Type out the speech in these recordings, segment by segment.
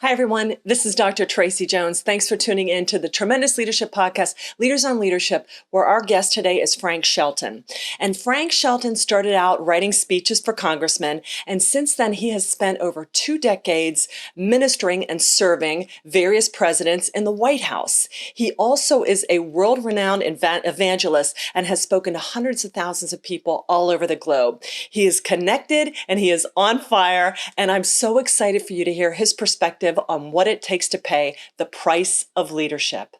Hi, everyone. This is Dr. Tracy Jones. Thanks for tuning in to the Tremendous Leadership Podcast, Leaders on Leadership, where our guest today is Frank Shelton. And Frank Shelton started out writing speeches for congressmen, and since then he has spent over 2 decades ministering and serving various presidents in the White House. He also is a world-renowned evangelist and has spoken to hundreds of thousands of people all over the globe. He is connected and he is on fire, and I'm so excited for you to hear his perspective on what it takes to pay the price of leadership.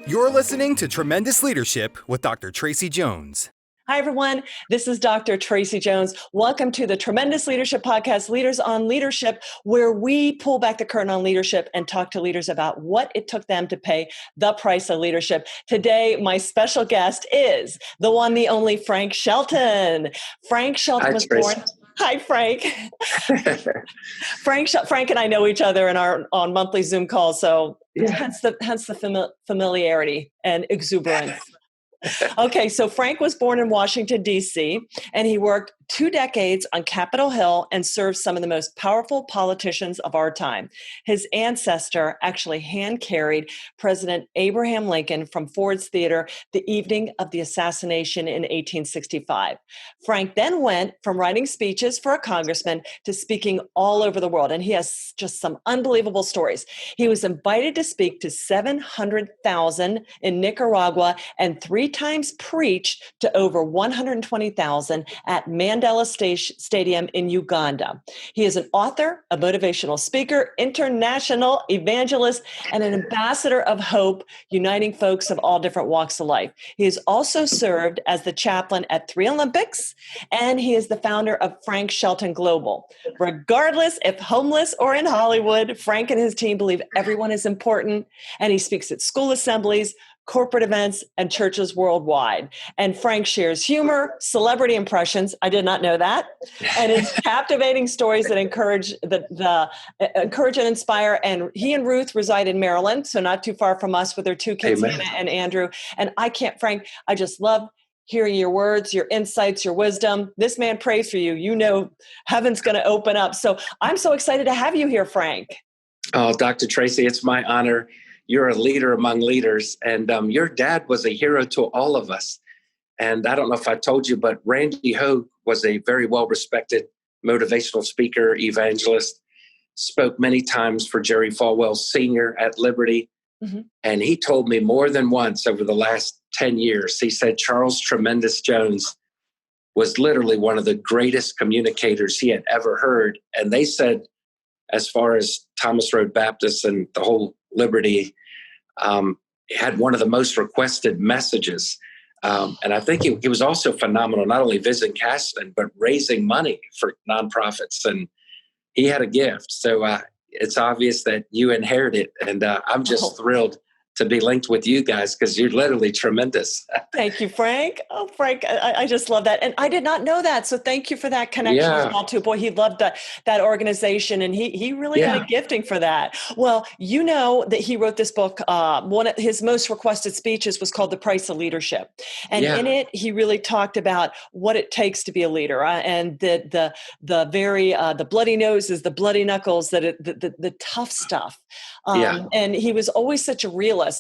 You're listening to Tremendous Leadership with Dr. Tracy Jones. Hi, everyone. This is Dr. Tracy Jones. Welcome to the Tremendous Leadership Podcast, Leaders on Leadership, where we pull back the curtain on leadership and talk to leaders about what it took them to pay the price of leadership. Today, my special guest is the one, the only Frank Shelton. Frank Shelton was born. Hi, Frank. Frank and I know each other and are on monthly Zoom calls, so hence the familiarity and exuberance. Okay, so Frank was born in Washington, D.C., and he worked 2 decades on Capitol Hill and served some of the most powerful politicians of our time. His ancestor actually hand-carried President Abraham Lincoln from Ford's Theater the evening of the assassination in 1865. Frank then went from writing speeches for a congressman to speaking all over the world, and he has just some unbelievable stories. He was invited to speak to 700,000 in Nicaragua and 3 times preached to over 120,000 at Mandela Stadium in Uganda. He is an author, a motivational speaker, international evangelist, and an ambassador of hope, uniting folks of all different walks of life. He has also served as the chaplain at 3 Olympics, and he is the founder of Frank Shelton GLOBAL. Regardless if homeless or in Hollywood, Frank and his team believe everyone is important, and he speaks at school assemblies, corporate events, and churches worldwide. And Frank shares humor, celebrity impressions. I did not know that. And his captivating stories that encourage encourage and inspire. And he and Ruth reside in Maryland, so not too far from us, with their 2 kids, Hannah and Andrew. And Frank, I just love hearing your words, your insights, your wisdom. This man prays for you. You know, heaven's going to open up. So I'm so excited to have you here, Frank. Oh, Dr. Tracy, it's my honor. You're a leader among leaders, and your dad was a hero to all of us. And I don't know if I told you, but Randy Hogue was a very well-respected motivational speaker, evangelist, spoke many times for Jerry Falwell Sr. at Liberty. Mm-hmm. And he told me more than once over the last 10 years, he said Charles Tremendous Jones was literally one of the greatest communicators he had ever heard. And they said, as far as Thomas Road Baptist and the whole Liberty, had one of the most requested messages. And I think he was also phenomenal, not only visiting Caston, but raising money for nonprofits. And he had a gift. So it's obvious that you inherited. And I'm just thrilled to be linked with you guys, because you're literally tremendous. Thank you, Frank. Oh, Frank, I just love that. And I did not know that. So thank you for that connection as well, too. Boy, he loved that organization, and he really had a gifting for that. Well, you know that he wrote this book. One of his most requested speeches was called The Price of Leadership. And in it, he really talked about what it takes to be a leader, and the bloody noses, the bloody knuckles, the tough stuff. And he was always such a realist.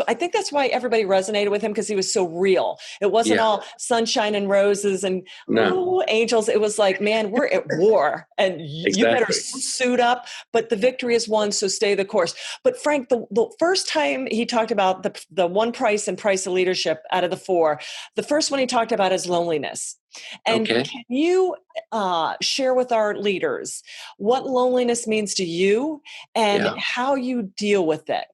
I think that's why everybody resonated with him, because he was so real. It wasn't all sunshine and roses and angels. It was like, man, we're at war, and you better suit up, but the victory is won, so stay the course. But Frank, the first time he talked about the one price and price of leadership out of the 4, the first one he talked about is loneliness. And can you share with our leaders what loneliness means to you and how you deal with it?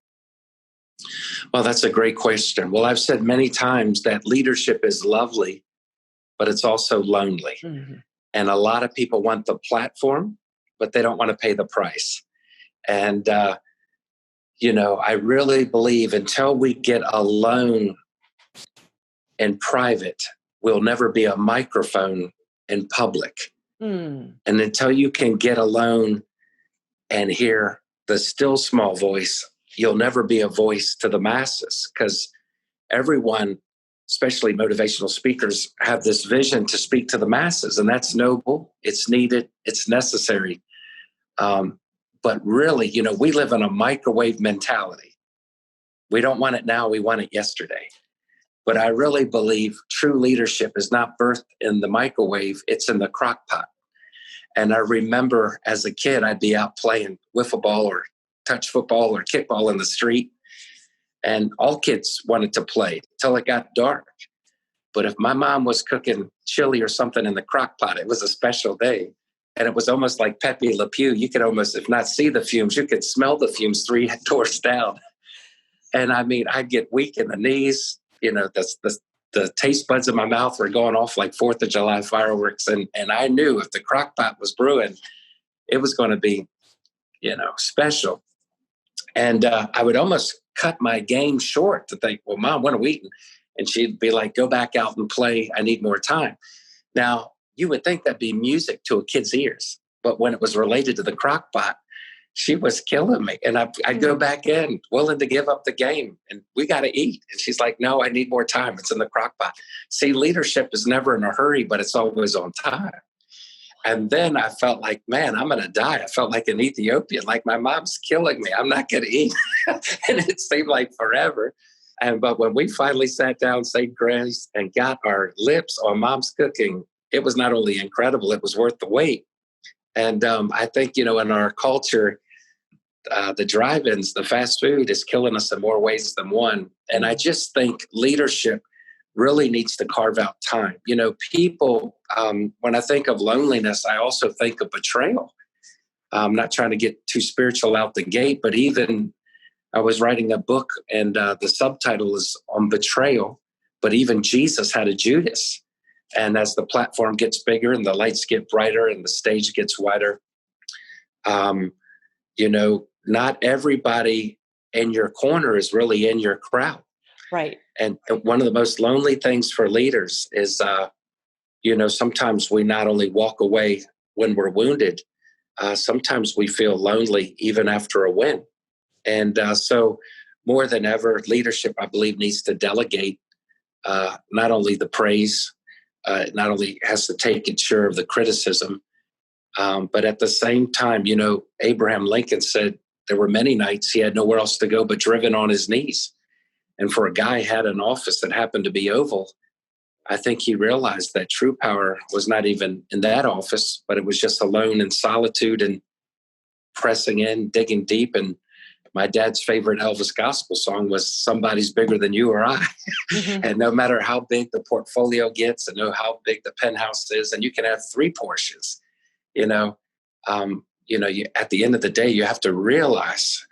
Well, that's a great question. Well, I've said many times that leadership is lovely, but it's also lonely. Mm-hmm. And a lot of people want the platform, but they don't want to pay the price. And, I really believe until we get alone in private, we'll never be a microphone in public. Mm. And until you can get alone and hear the still small voice, you'll never be a voice to the masses, because everyone especially motivational speakers, have this vision to speak to the masses, and that's noble. It's needed. It's necessary. But really, we live in a microwave mentality. We don't want it now. We want it yesterday. But I really believe true leadership is not birthed in the microwave. It's in the crock pot. And I remember as a kid, I'd be out playing wiffle ball or touch football or kickball in the street. And all kids wanted to play till it got dark. But if my mom was cooking chili or something in the crock pot, it was a special day. And it was almost like Pepe Le Pew. You could almost, if not see the fumes, you could smell the fumes 3 doors down. And I mean, I'd get weak in the knees. The taste buds in my mouth were going off like 4th of July fireworks. And I knew if the crock pot was brewing, it was going to be, special. And I would almost cut my game short to think, well, Mom, when are we eating? And she'd be like, go back out and play. I need more time. Now, you would think that'd be music to a kid's ears. But when it was related to the crock pot, she was killing me. And I'd go back in, willing to give up the game. And we got to eat. And she's like, no, I need more time. It's in the crock pot. See, leadership is never in a hurry, but it's always on time. And then I felt like, man, I'm going to die. I felt like an Ethiopian, like my mom's killing me. I'm not going to eat. And it seemed like forever. But when we finally sat down, said grace, and got our lips on Mom's cooking, it was not only incredible, it was worth the wait. And I think, in our culture, the drive-ins, the fast food is killing us in more ways than one. And I just think leadership really needs to carve out time. People, when I think of loneliness, I also think of betrayal. I'm not trying to get too spiritual out the gate, but even I was writing a book and the subtitle is on betrayal, but even Jesus had a Judas. And as the platform gets bigger and the lights get brighter and the stage gets wider, not everybody in your corner is really in your crowd. Right. And one of the most lonely things for leaders is, sometimes we not only walk away when we're wounded, sometimes we feel lonely even after a win. And so more than ever, leadership, I believe, needs to delegate not only the praise, not only has to take its share of the criticism, but at the same time, Abraham Lincoln said there were many nights he had nowhere else to go but driven on his knees. And for a guy who had an office that happened to be oval, I think he realized that true power was not even in that office, but it was just alone in solitude and pressing in, digging deep. And my dad's favorite Elvis gospel song was Somebody's Bigger Than You or I. Mm-hmm. And no matter how big the portfolio gets and know how big the penthouse is, and you can have 3 Porsches, at the end of the day, you have to realize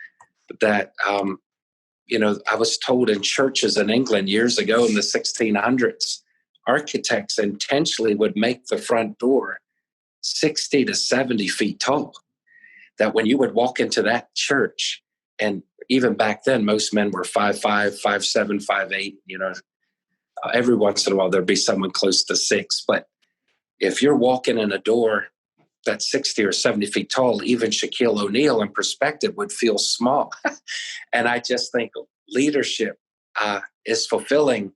that, I was told in churches in England years ago in the 1600s, architects intentionally would make the front door 60 to 70 feet tall. That when you would walk into that church, and even back then, most men were 5'5", 5'7", 5'8", every once in a while there'd be someone close to 6. But if you're walking in a door that's 60 or 70 feet tall, even Shaquille O'Neal in perspective would feel small. And I just think leadership is fulfilling,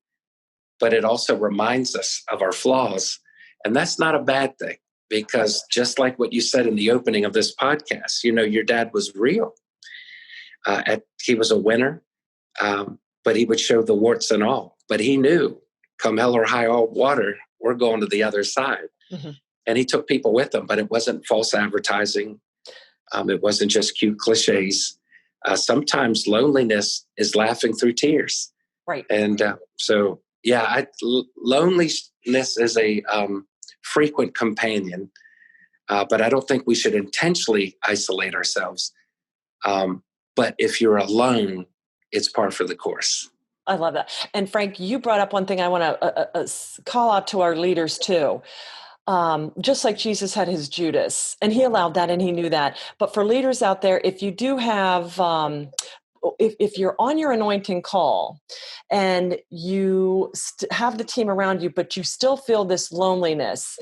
but it also reminds us of our flaws. And that's not a bad thing, because just like what you said in the opening of this podcast, your dad was real. He was a winner, but he would show the warts and all. But he knew, come hell or high water, we're going to the other side. Mm-hmm. And he took people with him, but it wasn't false advertising. It wasn't just cute cliches. Sometimes loneliness is laughing through tears. Right. And loneliness is a frequent companion, but I don't think we should intentionally isolate ourselves. But if you're alone, it's par for the course. I love that. And Frank, you brought up one thing I want to call out to our leaders too. Just like Jesus had his Judas, and he allowed that and he knew that. But for leaders out there, if you do have if you're on your anointing call and you have the team around you, but you still feel this loneliness,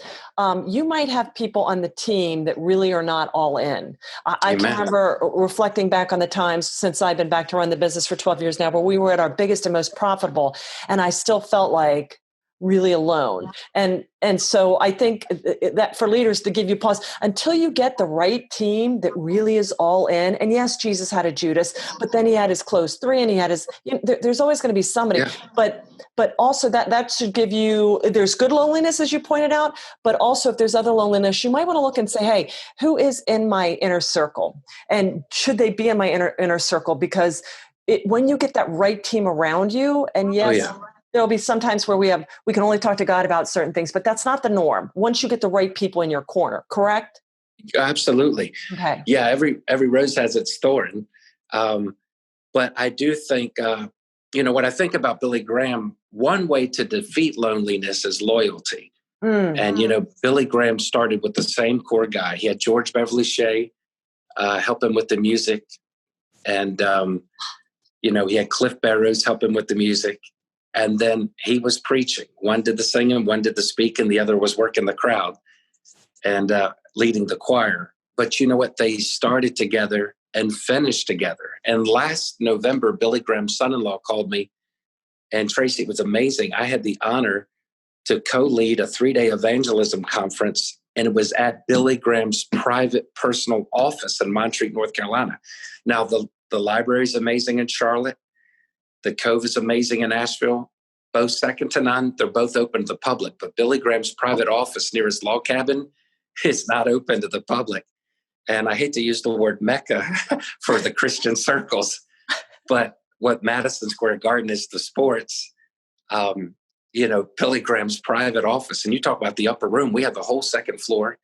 you might have people on the team that really are not all in. I can remember reflecting back on the times since I've been back to run the business for 12 years now, where we were at our biggest and most profitable, and I still felt like really alone. And so I think that for leaders to give you pause until you get the right team that really is all in. And yes, Jesus had a Judas, but then he had his close three, and he had his, there's always going to be somebody, but also that should give you, there's good loneliness, as you pointed out, but also if there's other loneliness, you might want to look and say, hey, who is in my inner circle? And should they be in my inner circle? Because when you get that right team around you, and yes, there'll be some times where we can only talk to God about certain things, but that's not the norm. Once you get the right people in your corner, correct? Absolutely. Okay. Yeah. Every rose has its thorn. But I do think, when I think about Billy Graham, one way to defeat loneliness is loyalty. And, Billy Graham started with the same core guy. He had George Beverly Shea help him with the music. And, he had Cliff Barrows help him with the music. And then he was preaching. One did the singing, one did the speaking, the other was working the crowd and leading the choir. But you know what? They started together and finished together. And last November, Billy Graham's son-in-law called me. And Tracy, it was amazing. I had the honor to co-lead a 3-day evangelism conference. And it was at Billy Graham's private personal office in Montreat, North Carolina. Now, the library is amazing in Charlotte. The Cove is amazing in Asheville. Both second to none. They're both open to the public. But Billy Graham's private office near his log cabin is not open to the public. And I hate to use the word Mecca for the Christian circles, but what Madison Square Garden is to sports, Billy Graham's private office. And you talk about the upper room. We had the whole second floor.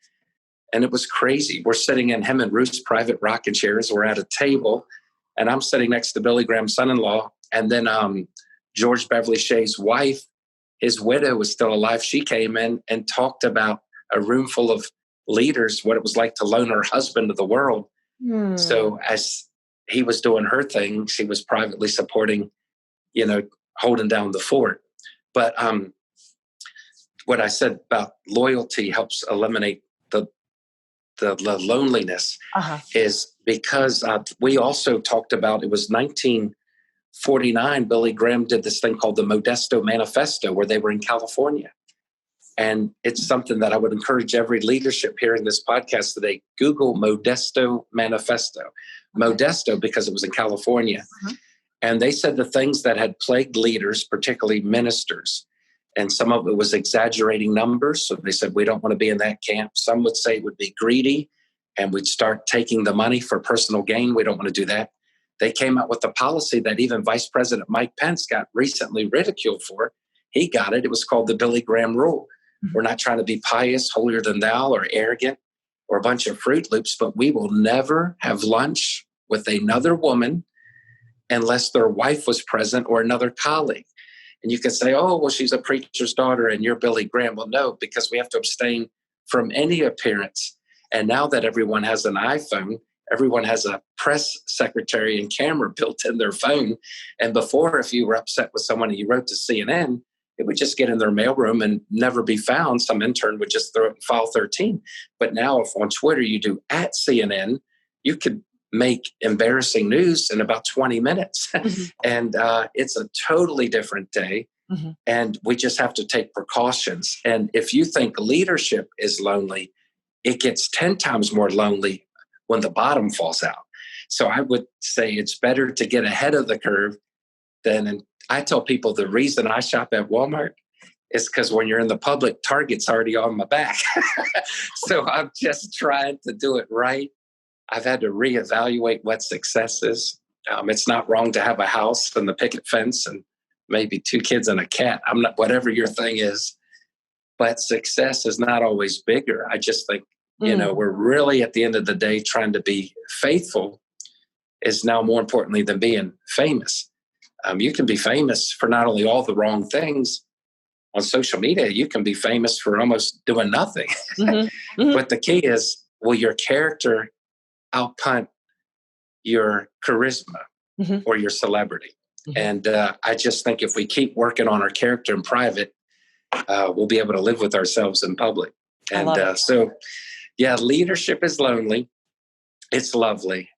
And it was crazy. We're sitting in him and Ruth's private rocking chairs. We're at a table. And I'm sitting next to Billy Graham's son-in-law. And then George Beverly Shea's wife, his widow, was still alive. She came in and talked about a room full of leaders, what it was like to loan her husband to the world. So as he was doing her thing, she was privately supporting, holding down the fort. But what I said about loyalty helps eliminate the loneliness is because we also talked about, it was 1949, Billy Graham did this thing called the Modesto Manifesto, where they were in California. And it's something that I would encourage every leadership here in this podcast today. Google Modesto Manifesto. Modesto, because it was in California. And they said the things that had plagued leaders, particularly ministers, and some of it was exaggerating numbers. So they said, we don't want to be in that camp. Some would say it would be greedy and we'd start taking the money for personal gain. We don't want to do that. They came out with a policy that even Vice President Mike Pence got recently ridiculed for. He got it. It was called the Billy Graham Rule. We're not trying to be pious, holier than thou, or arrogant, or a bunch of Fruit Loops, but we will never have lunch with another woman unless their wife was present or another colleague. And you can say, oh, well, she's a preacher's daughter and you're Billy Graham. Well, no, because we have to abstain from any appearance. And now that everyone has an iPhone, everyone has a press secretary and camera built in their phone. And before, if you were upset with someone and you wrote to CNN, it would just get in their mailroom and never be found. Some intern would just throw it in file 13. But now if on Twitter you do at CNN, you could make embarrassing news in about 20 minutes. And it's a totally different day. And we just have to take precautions. And if you think leadership is lonely, it gets 10 times more lonely when the bottom falls out. So I would say it's better to get ahead of the curve than, and I tell people the reason I shop at Walmart is because when you're in the public, Target's already on my back. So I'm just trying to do it right. I've had to reevaluate what success is. It's not wrong to have a house and the picket fence and maybe 2 kids and a cat. I'm not, whatever your thing is, but success is not always bigger. I just think, we're really at the end of the day trying to be faithful is now more importantly than being famous. You can be famous for not only all the wrong things on social media, you can be famous for almost doing nothing. But the key is, will your character outpunt your charisma? or your celebrity. And I just think if we keep working on our character in private, we'll be able to live with ourselves in public. And so, yeah, leadership is lonely. It's lovely,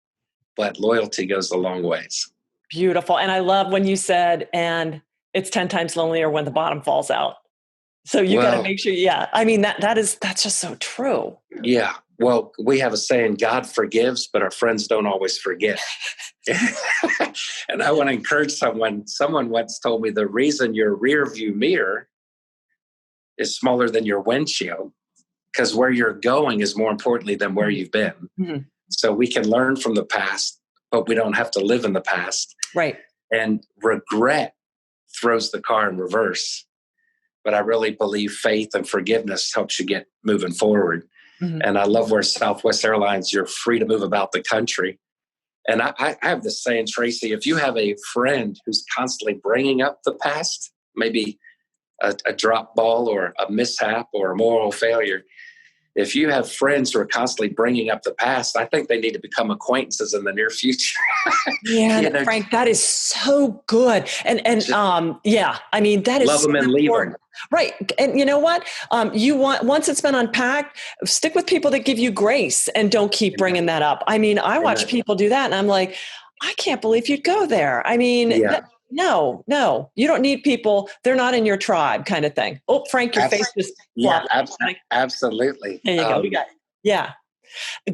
but loyalty goes a long ways. Beautiful. And I love when you said, and it's 10 times lonelier when the bottom falls out. So you got to make sure. Yeah. I mean, that's just so true. Yeah. Well, we have a saying, God forgives, but our friends don't always forget. And I want to encourage someone. Someone once told me the reason your rear view mirror is smaller than your windshield, because where you're going is more importantly than where you've been. Mm-hmm. So we can learn from the past, but we don't have to live in the past. Right. And regret throws the car in reverse. But I really believe faith and forgiveness helps you get moving forward. Mm-hmm. And I love where Southwest Airlines, you're free to move about the country. And I have this saying, Tracy, if you have a friend who's constantly bringing up the past, maybe a drop ball or a mishap or a moral failure, if you have friends who are constantly bringing up the past, I think they need to become acquaintances in the near future. Yeah, Frank, that is so good. And yeah, I mean, that is love them and leave them. Right. And you know what? Once it's been unpacked, stick with people that give you grace and don't keep bringing that up. I mean, I watch people do that and I'm like, I can't believe you'd go there. I mean, no, you don't need people. They're not in your tribe kind of thing. Oh, Frank, your face just flopped. Absolutely. There you go. We got it. Yeah.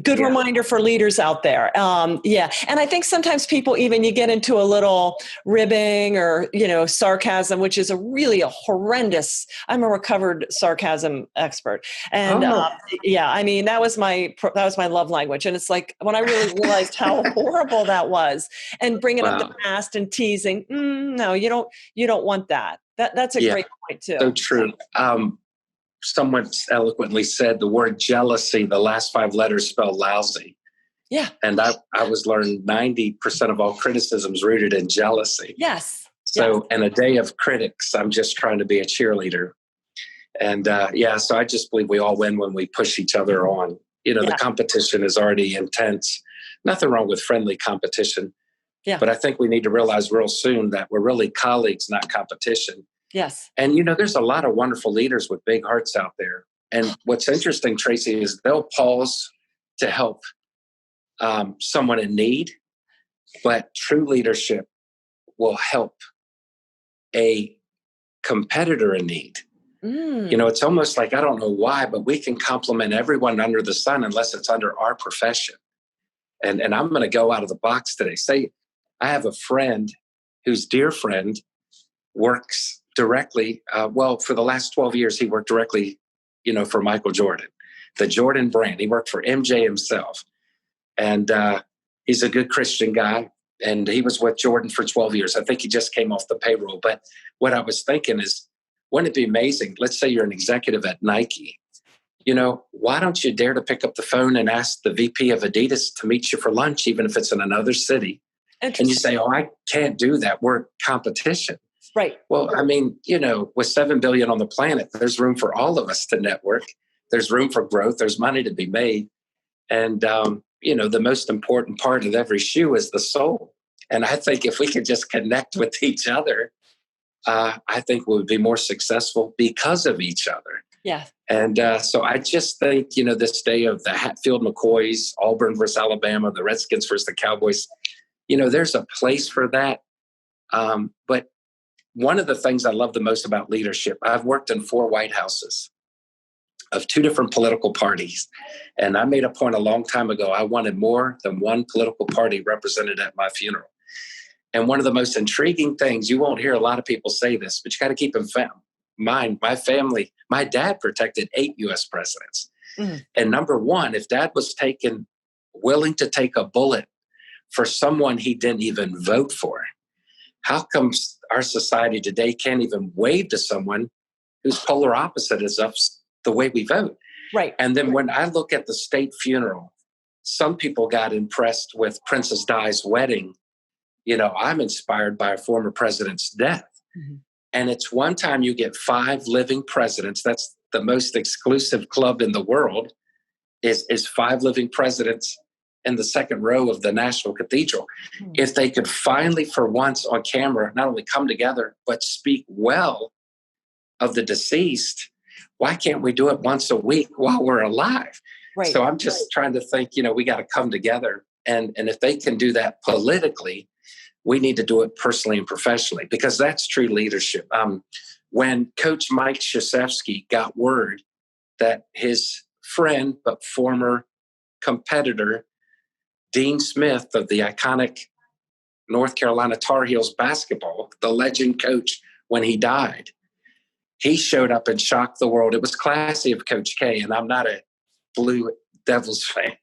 Good reminder for leaders out there. Yeah. And I think sometimes people you get into a little ribbing or, sarcasm, which is a horrendous, I'm a recovered sarcasm expert. And I mean, that was my love language. And it's like, when I really realized how horrible that was and bringing up the past and teasing, no, you don't want that. That's a great point too. So true. Someone eloquently said the word jealousy, the last 5 letters spell lousy. Yeah. And I was learned 90% of all criticism is rooted in jealousy. Yes. So in a day of critics, I'm just trying to be a cheerleader. And so I just believe we all win when we push each other on. The competition is already intense. Nothing wrong with friendly competition. Yeah. But I think we need to realize real soon that we're really colleagues, not competition. Yes. And, there's a lot of wonderful leaders with big hearts out there. And what's interesting, Tracy, is they'll pause to help someone in need, but true leadership will help a competitor in need. It's almost like, I don't know why, but we can compliment everyone under the sun unless it's under our profession. And I'm going to go out of the box today. Say, I have a friend whose dear friend works directly. For the last 12 years, he worked directly, for Michael Jordan, the Jordan brand. He worked for MJ himself. And he's a good Christian guy. And he was with Jordan for 12 years. I think he just came off the payroll. But what I was thinking is, wouldn't it be amazing? Let's say you're an executive at Nike. Why don't you dare to pick up the phone and ask the VP of Adidas to meet you for lunch, even if it's in another city? And you say, I can't do that. We're competition. Right. Well, I mean, with 7 billion on the planet, there's room for all of us to network. There's room for growth. There's money to be made. And, the most important part of every shoe is the soul. And I think if we could just connect with each other, I think we would be more successful because of each other. Yeah. And so I just think, this day of the Hatfield McCoys, Auburn versus Alabama, the Redskins versus the Cowboys, there's a place for that. But one of the things I love the most about leadership, I've worked in 4 White Houses of 2 different political parties. And I made a point a long time ago, I wanted more than one political party represented at my funeral. And one of the most intriguing things, you won't hear a lot of people say this, but you got to keep in mind, my family, my dad protected 8 U.S. presidents. And number one, if dad was willing to take a bullet for someone he didn't even vote for, how come our society today can't even wave to someone whose polar opposite is us the way we vote? Right. And then when I look at the state funeral, some people got impressed with Princess Di's wedding. I'm inspired by a former president's death. Mm-hmm. And it's one time you get 5 living presidents. That's the most exclusive club in the world is 5 living presidents in the second row of the National Cathedral. If they could finally, for once on camera, not only come together, but speak well of the deceased, why can't we do it once a week while we're alive? Right. So I'm just trying to think, we got to come together. And if they can do that politically, we need to do it personally and professionally, because that's true leadership. When Coach Mike Krzyzewski got word that his friend, but former competitor, Dean Smith of the iconic North Carolina Tar Heels basketball, the legend coach, when he died, he showed up and shocked the world. It was classy of Coach K, and I'm not a Blue Devils fan.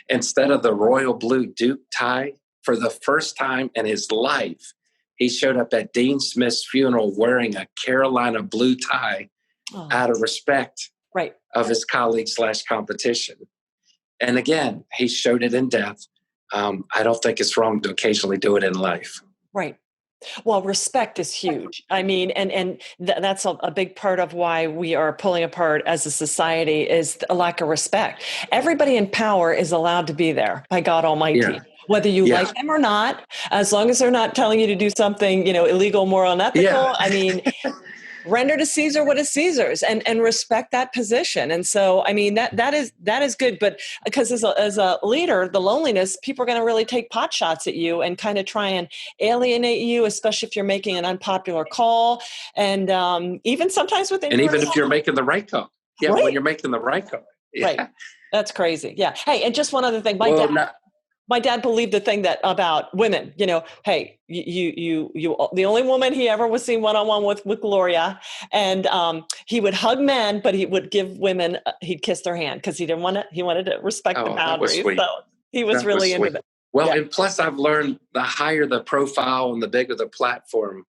Instead of the royal blue Duke tie, for the first time in his life, he showed up at Dean Smith's funeral wearing a Carolina blue tie out of respect of his colleague / competition. And again, he showed it in death. I don't think it's wrong to occasionally do it in life. Right. Well, respect is huge. I mean, and that's a big part of why we are pulling apart as a society is a lack of respect. Everybody in power is allowed to be there by God Almighty. Yeah. Whether you like them or not, as long as they're not telling you to do something, illegal, moral, unethical. Yeah. I mean, render to Caesar what is Caesar's, and respect that position. And so, I mean, that is good. But because as a leader, the loneliness, people are going to really take pot shots at you and kind of try and alienate you, especially if you're making an unpopular call, and even sometimes within. And even if you're making the right call, when you're making the right call, right, that's crazy. Yeah. Hey, and just one other thing, my dad believed the thing that about women, hey, you, the only woman he ever was seen one-on-one with Gloria, and he would hug men, but he would give women, he'd kiss their hand because he wanted to respect the boundaries. So he was really into that. Well, and plus I've learned the higher the profile and the bigger the platform,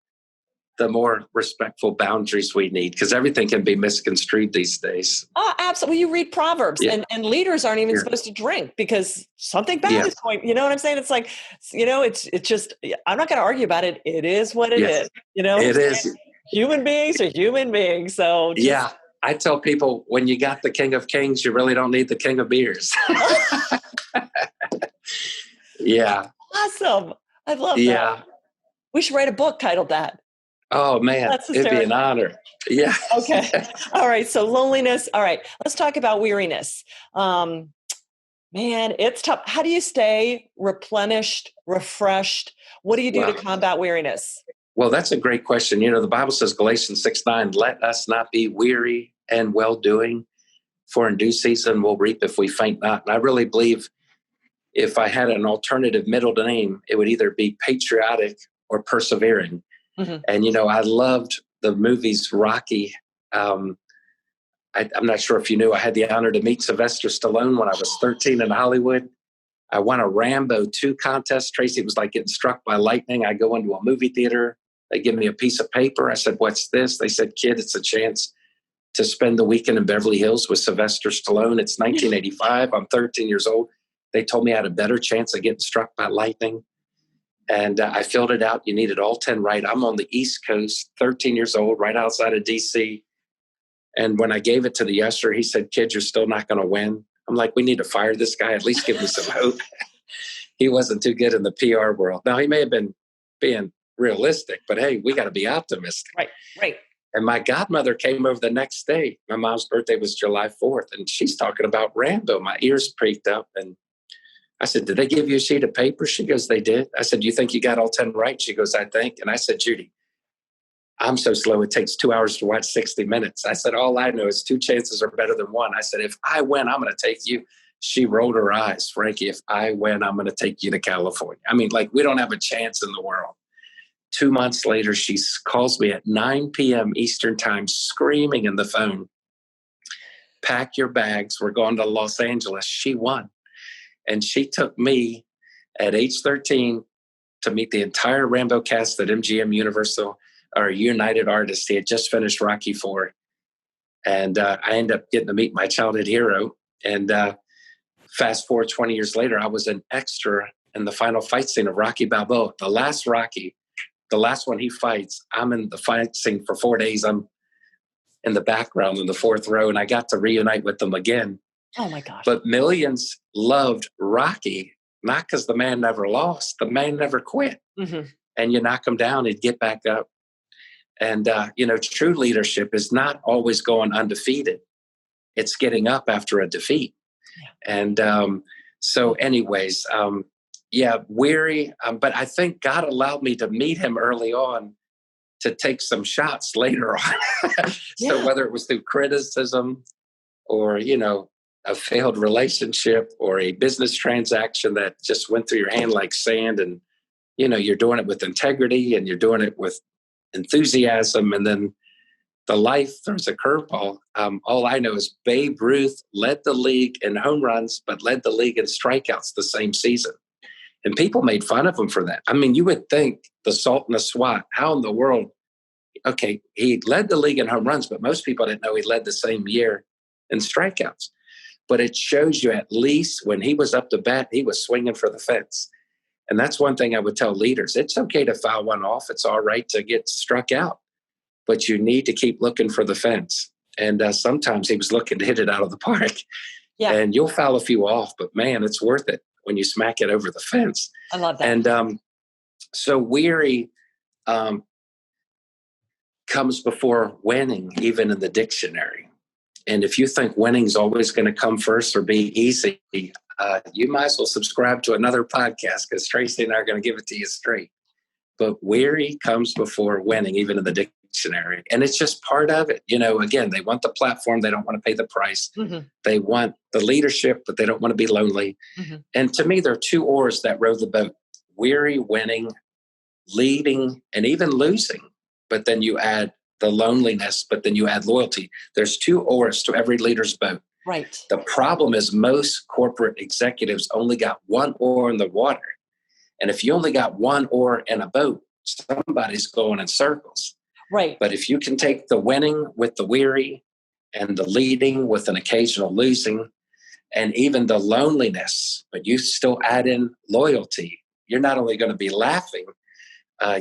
the more respectful boundaries we need, because everything can be misconstrued these days. Oh, absolutely. You read Proverbs and leaders aren't even supposed to drink because something bad is going, you know what I'm saying? It's like, it's just, I'm not going to argue about it. It is what it is. It is. Human beings are human beings. So I tell people, when you got the King of Kings, you really don't need the King of Beers. Yeah. Awesome. I love that. We should write a book titled that. Oh, man, it'd be an honor. Yeah. Okay. All right. So loneliness. All right. Let's talk about weariness. Man, it's tough. How do you stay replenished, refreshed? What do you do to combat weariness? Well, that's a great question. The Bible says, Galatians 6:9, let us not be weary and well-doing, for in due season we'll reap if we faint not. And I really believe if I had an alternative middle name, it would either be patriotic or persevering. Mm-hmm. And, I loved the movies Rocky. I'm not sure if you knew, I had the honor to meet Sylvester Stallone when I was 13 in Hollywood. I won a Rambo 2 contest. Tracy, it was like getting struck by lightning. I go into a movie theater. They give me a piece of paper. I said, what's this? They said, kid, it's a chance to spend the weekend in Beverly Hills with Sylvester Stallone. It's 1985. I'm 13 years old. They told me I had a better chance of getting struck by lightning. And I filled it out. You needed all 10 right. I'm on the East Coast, 13 years old, right outside of D.C. And when I gave it to the usher, he said, kid, you're still not going to win. I'm like, we need to fire this guy. At least give me some hope. He wasn't too good in the PR world. Now, he may have been being realistic, but hey, we got to be optimistic. Right. And my godmother came over the next day. My mom's birthday was July 4th, and she's talking about Rambo. My ears pricked up, and I said, did they give you a sheet of paper? She goes, they did. I said, you think you got all 10 right? She goes, I think. And I said, Judy, I'm so slow. It takes 2 hours to watch 60 minutes. I said, all I know is 2 chances are better than 1. I said, if I win, I'm going to take you. She rolled her eyes. Frankie, if I win, I'm going to take you to California. I mean, like, we don't have a chance in the world. 2 months later, she calls me at 9 p.m. Eastern time, screaming in the phone, pack your bags. We're going to Los Angeles. She won. And she took me at age 13 to meet the entire Rambo cast at MGM Universal, or United Artists. He had just finished Rocky IV. And I ended up getting to meet my childhood hero. And fast forward 20 years later, I was an extra in the final fight scene of Rocky Balboa. The last Rocky, the last one he fights, I'm in the fight scene for 4 days. I'm in the background in the 4th row, and I got to reunite with them again. Oh my gosh. But millions loved Rocky, not because the man never lost, the man never quit. Mm-hmm. And you knock him down, he'd get back up. And, true leadership is not always going undefeated. It's getting up after a defeat. Yeah. And so anyways, weary. But I think God allowed me to meet him early on to take some shots later on. So whether it was through criticism or, a failed relationship or a business transaction that just went through your hand like sand, and, you're doing it with integrity and you're doing it with enthusiasm, and then the life throws a curveball. All I know is Babe Ruth led the league in home runs, but led the league in strikeouts the same season. And people made fun of him for that. I mean, you would think the salt and the SWAT, how in the world? Okay, he led the league in home runs, but most people didn't know he led the same year in strikeouts. But it shows you at least when he was up to bat, he was swinging for the fence. And that's one thing I would tell leaders. It's okay to foul one off. It's all right to get struck out. But you need to keep looking for the fence. And sometimes he was looking to hit it out of the park. Yeah. And you'll foul a few off, but man, it's worth it when you smack it over the fence. I love that. And so weary comes before winning, even in the dictionary. And if you think winning is always going to come first or be easy, you might as well subscribe to another podcast, because Tracy and I are going to give it to you straight. But weary comes before winning, even in the dictionary. And it's just part of it. Again, they want the platform. They don't want to pay the price. Mm-hmm. They want the leadership, but they don't want to be lonely. Mm-hmm. And to me, there are two oars that row the boat: weary, winning, leading, and even losing. But then you add the loneliness, but then you add loyalty. There's two oars to every leader's boat. Right. The problem is most corporate executives only got one oar in the water. And if you only got one oar in a boat, somebody's going in circles. Right. But if you can take the winning with the weary and the leading with an occasional losing and even the loneliness, but you still add in loyalty, you're not only going to be laughing,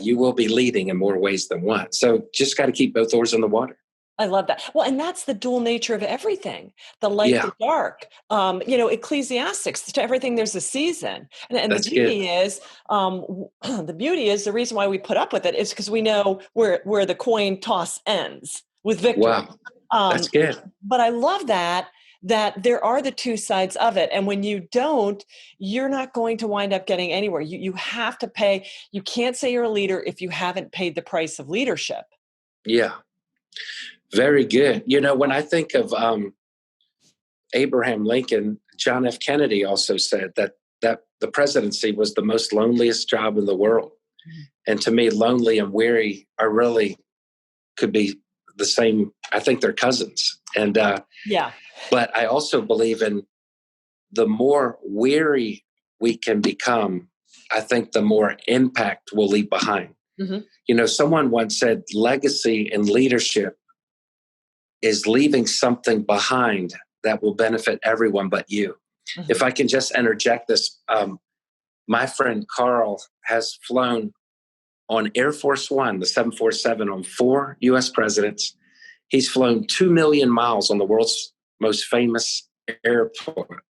you will be leading in more ways than one. So just got to keep both oars in the water. I love that. Well, and that's the dual nature of everything, the light, the dark. Ecclesiastics, to everything there's a season. And the beauty is, the reason why we put up with it is because we know where the coin toss ends with victory. Wow, that's good. But I love that there are the two sides of it. And when you don't, you're not going to wind up getting anywhere. You have to pay. You can't say you're a leader if you haven't paid the price of leadership. Yeah. Very good. When I think of Abraham Lincoln, John F. Kennedy also said that the presidency was the most loneliest job in the world. Mm-hmm. And to me, lonely and weary could be the same. I think they're cousins. And but I also believe in the more weary we can become, I think the more impact we'll leave behind. Mm-hmm. Someone once said legacy and leadership is leaving something behind that will benefit everyone but you. Mm-hmm. If I can just interject this, my friend Carl has flown on Air Force One, the 747, on 4 U.S. presidents. He's flown 2 million miles on the world's most famous airport.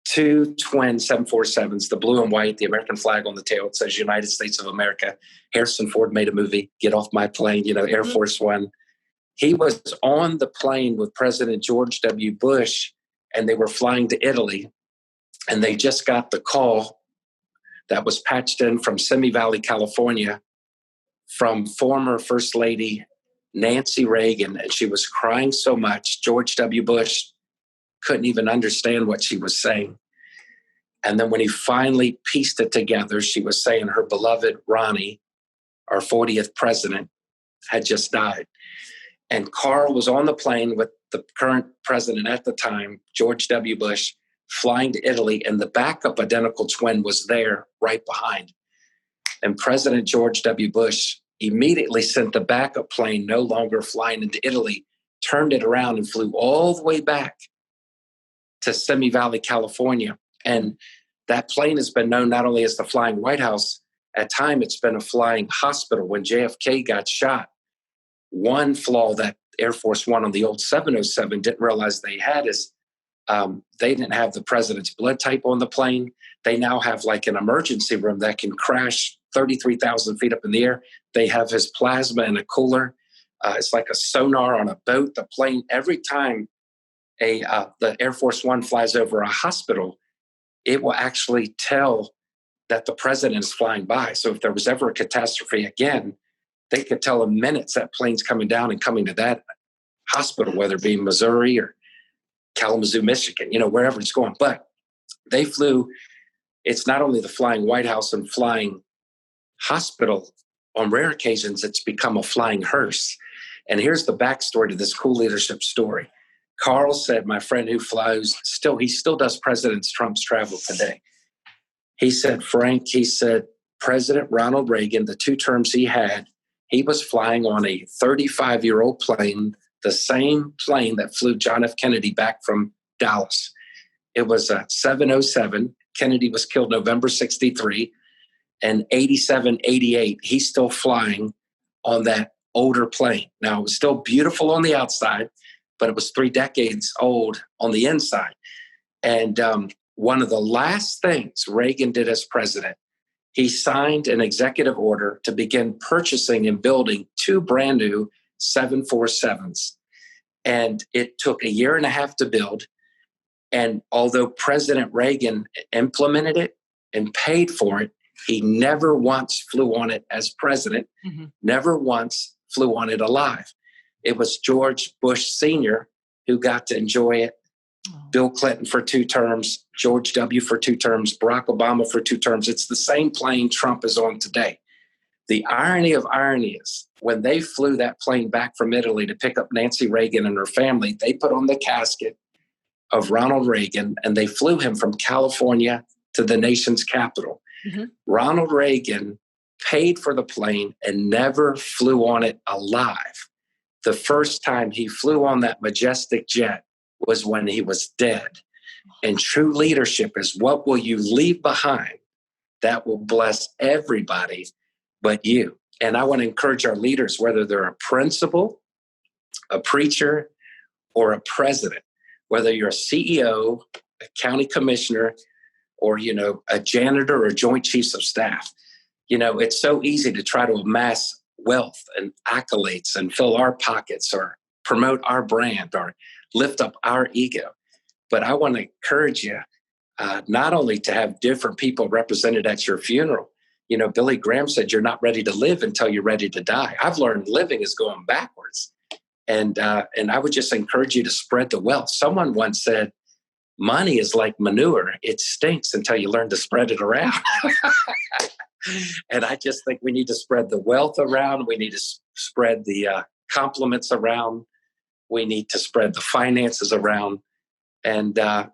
2 twin 747s, the blue and white, the American flag on the tail. It says United States of America. Harrison Ford made a movie, Get Off My Plane, Air Force One. He was on the plane with President George W. Bush, and they were flying to Italy, and they just got the call that was patched in from Simi Valley, California, from former First Lady Nancy Reagan, and she was crying so much, George W. Bush couldn't even understand what she was saying. And then when he finally pieced it together, she was saying her beloved Ronnie, our 40th president, had just died. And Carl was on the plane with the current president at the time, George W. Bush, flying to Italy, and the backup identical twin was there right behind. And President George W. Bush immediately sent the backup plane, no longer flying into Italy, turned it around and flew all the way back to Simi Valley, California. And that plane has been known not only as the Flying White House, at time it's been a flying hospital. When JFK got shot, one flaw that Air Force One on the old 707 didn't realize they had is They didn't have the president's blood type on the plane. They now have like an emergency room that can crash 33,000 feet up in the air. They have his plasma in a cooler. It's like a sonar on a boat. The plane, every time the Air Force One flies over a hospital, it will actually tell that the president is flying by. So if there was ever a catastrophe again, they could tell in minutes that plane's coming down and coming to that hospital, whether it be Missouri or Kalamazoo, Michigan, wherever it's going. But they flew, it's not only the flying White House and flying hospital. On rare occasions, it's become a flying hearse. And here's the backstory to this cool leadership story. Carl said, my friend who flies, he still does President Trump's travel today. He said, Frank, President Ronald Reagan, the 2 terms he had, he was flying on a 35-year-old plane, the same plane that flew John F. Kennedy back from Dallas. It was a 707. Kennedy was killed November 63. And 87, 88, he's still flying on that older plane. Now, it was still beautiful on the outside, but it was 3 decades old on the inside. And one of the last things Reagan did as president, he signed an executive order to begin purchasing and building 2 brand new 747s. And it took a year and a half to build. And although President Reagan implemented it and paid for it, he never once flew on it as president, never once flew on it alive. It was George Bush Sr. who got to enjoy it. Bill Clinton for 2 terms, George W. for 2 terms, Barack Obama for 2 terms. It's the same plane Trump is on today. The irony of irony is when they flew that plane back from Italy to pick up Nancy Reagan and her family, they put on the casket of Ronald Reagan and they flew him from California to the nation's capital. Ronald Reagan paid for the plane and never flew on it alive. The first time he flew on that majestic jet was when he was dead. And true leadership is, what will you leave behind that will bless everybody but you? And I want to encourage our leaders, whether they're a principal, a preacher, or a president, whether you're a CEO, a county commissioner, or, a janitor or joint chiefs of staff. It's so easy to try to amass wealth and accolades and fill our pockets or promote our brand or lift up our ego. But I want to encourage you not only to have different people represented at your funeral. Billy Graham said, you're not ready to live until you're ready to die. I've learned living is going backwards. And I would just encourage you to spread the wealth. Someone once said, money is like manure. It stinks until you learn to spread it around. And I just think we need to spread the wealth around. We need to spread the compliments around. We need to spread the finances around. And I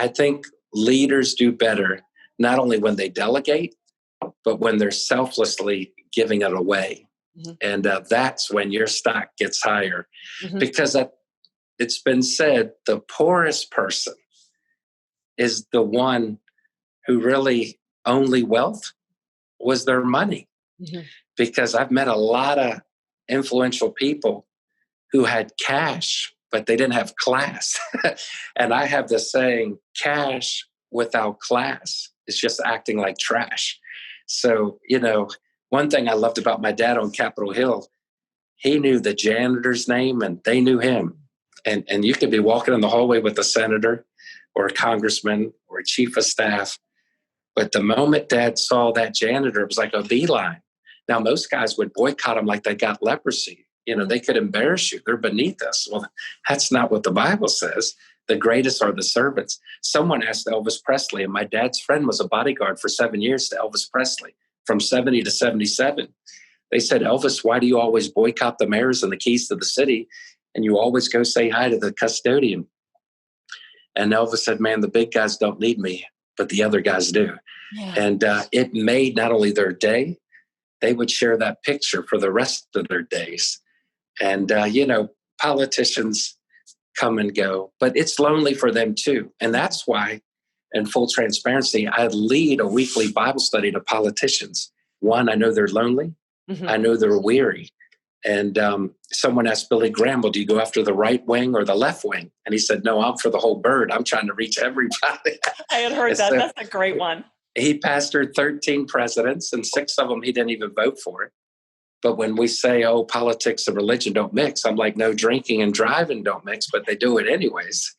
think leaders do better, not only when they delegate, but when they're selflessly giving it away. And that's when your stock gets higher. Because it's been said, the poorest person is the one who really only wealth was their money. Because I've met a lot of influential people who had cash, but they didn't have class. And I have this saying, cash without class is just acting like trash. So, one thing I loved about my dad on Capitol Hill, he knew the janitor's name and they knew him. And you could be walking in the hallway with a senator or a congressman or a chief of staff. But the moment Dad saw that janitor, it was like a beeline. Now, most guys would boycott him like they got leprosy. They could embarrass you. They're beneath us. Well, that's not what the Bible says. The greatest are the servants. Someone asked Elvis Presley, and my dad's friend was a bodyguard for 7 years to Elvis Presley, from 70 to 77. They said, Elvis, why do you always boycott the mayors and the keys to the city? And you always go say hi to the custodian. And Elvis said, man, the big guys don't need me, but the other guys do. Yeah. And it made not only their day, they would share that picture for the rest of their days. And, politicians come and go, but it's lonely for them too. And that's why, in full transparency, I lead a weekly Bible study to politicians. One, I know they're lonely. I know they're weary. And someone asked Billy Graham, well, do you go after the right wing or the left wing? And he said, no, I'm for the whole bird. I'm trying to reach everybody. I had heard that. So that's a great one. He pastored 13 presidents, and 6 of them he didn't even vote for. But when we say, oh, politics and religion don't mix, I'm like, no, drinking and driving don't mix, but they do it anyways.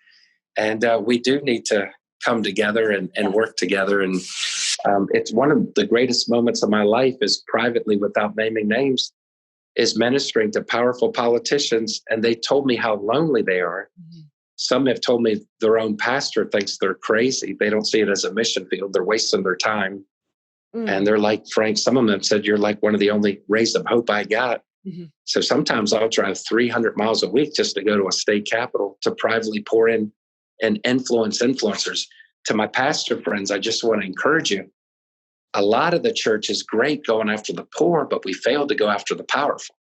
And we do need to come together and work together. And it's one of the greatest moments of my life is privately, without naming names, is ministering to powerful politicians. And they told me how lonely they are. Mm-hmm. Some have told me their own pastor thinks they're crazy. They don't see it as a mission field. They're wasting their time. Mm. And they're like, Frank, some of them said, you're like one of the only rays of hope I got. Mm-hmm. So sometimes I'll drive 300 miles a week just to go to a state capitol to privately pour in and influence influencers. To my pastor friends, I just want to encourage you. A lot of the church is great going after the poor, but we fail to go after the powerful.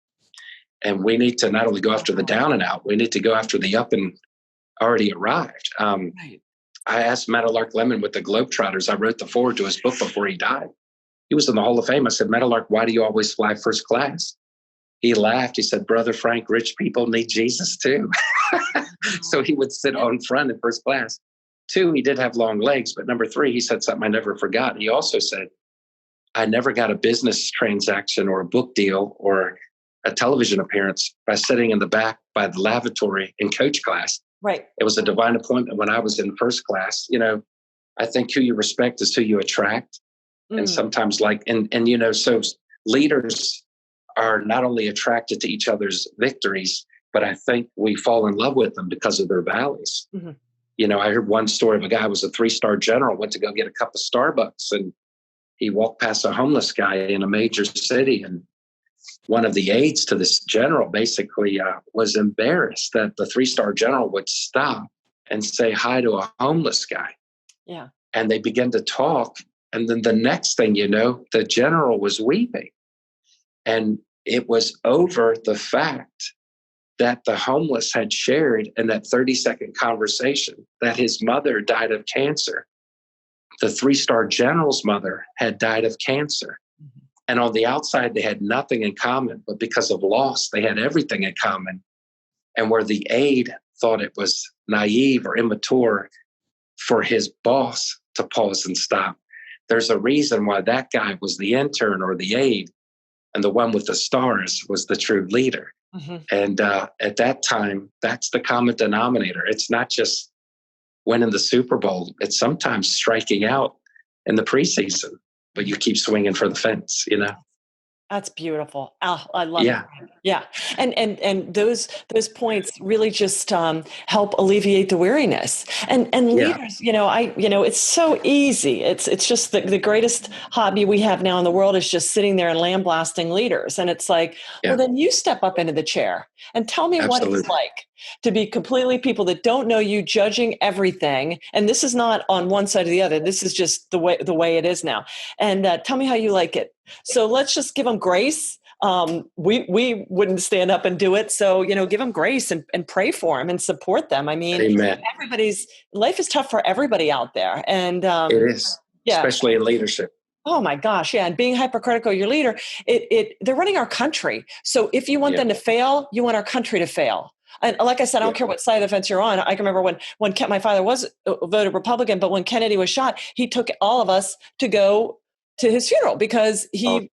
And we need to not only go after the down and out, we need to go after the up and already arrived. Right. I asked Meadowlark Lemon with the Globetrotters. I wrote the foreword to his book before he died. He was in the Hall of Fame. I said, Meadowlark, why do you always fly first class? He laughed. He said, Brother Frank, rich people need Jesus too. So he would sit on front in first class. 2, he did have long legs. But number 3, he said something I never forgot. He also said, I never got a business transaction or a book deal or a television appearance by sitting in the back by the lavatory in coach class. Right. It was a divine appointment when I was in first class. You know, I think who you respect is who you attract. And sometimes so leaders are not only attracted to each other's victories, but I think we fall in love with them because of their valleys. Mm-hmm. You know, I heard one story of a guy who was a 3-star general, went to go get a cup of Starbucks, and he walked past a homeless guy in a major city. And one of the aides to this general basically was embarrassed that the 3-star general would stop and say hi to a homeless guy. Yeah. And they began to talk. And then the next thing you know, the general was weeping. And it was over the fact that the homeless had shared in that 30-second conversation that his mother died of cancer. The 3-star general's mother had died of cancer. Mm-hmm. And on the outside, they had nothing in common, but because of loss, they had everything in common. And where the aide thought it was naive or immature for his boss to pause and stop, there's a reason why that guy was the intern or the aide, and the one with the stars was the true leader. Mm-hmm. And at that time, that's the common denominator. It's not just winning the Super Bowl. It's sometimes striking out in the preseason, but you keep swinging for the fence, you know? That's beautiful. Oh, I love it. Yeah. And those points really just help alleviate the weariness. And leaders, it's so easy. It's just the greatest hobby we have now in the world is just sitting there and lambasting leaders. And it's like, well, then you step up into the chair and tell me what it's like to be completely people that don't know you, judging everything. And this is not on one side or the other. This is just the way it is now. And tell me how you like it. So let's just give them grace. We wouldn't stand up and do it. So, give them grace and pray for them and support them. I mean, Amen. Everybody's life is tough for everybody out there. And it is, especially in leadership. Oh my gosh. Yeah. And being hypercritical, your leader, they're running our country. So if you want them to fail, you want our country to fail. And like I said, I don't care what side of the fence you're on. I can remember when my father was voted Republican, but when Kennedy was shot, he took all of us to go to his funeral because he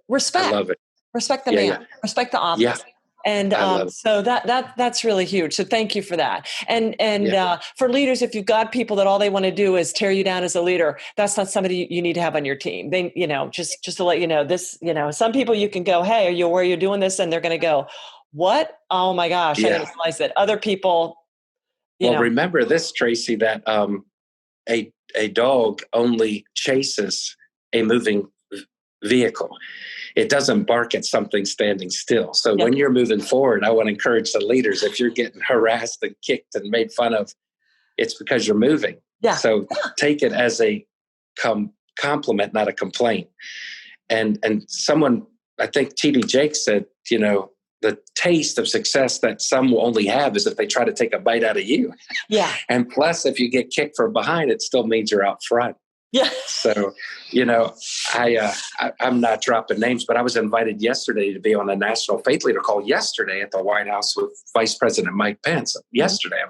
respect the man, respect the office. Yeah. And so that's really huge. So thank you for that. And for leaders, if you've got people that all they want to do is tear you down as a leader, that's not somebody you need to have on your team. They, just to let you know this, some people you can go, hey, are you where you're doing this? And they're going to go, what? Oh my gosh, I didn't realize that. Other people, remember this, Tracy, that a dog only chases a moving vehicle. It doesn't bark at something standing still. So when you're moving forward, I want to encourage the leaders, if you're getting harassed and kicked and made fun of, it's because you're moving. Yeah. So take it as a compliment, not a complaint. And someone, I think T.D. Jakes said, the taste of success that some will only have is if they try to take a bite out of you. Yeah. And plus, if you get kicked from behind, it still means you're out front. Yeah. So, I'm not dropping names, but I was invited yesterday to be on a national faith leader call yesterday at the White House with Vice President Mike Pence. Yesterday,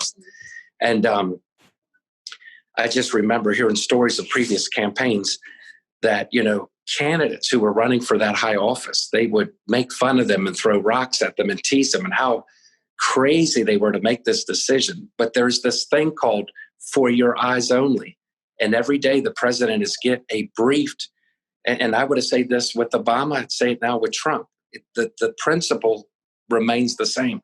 I just remember hearing stories of previous campaigns that, candidates who were running for that high office, they would make fun of them and throw rocks at them and tease them and how crazy they were to make this decision. But there's this thing called for your eyes only. And every day the president is briefed. And I would have said this with Obama, I'd say it now with Trump. The principle remains the same.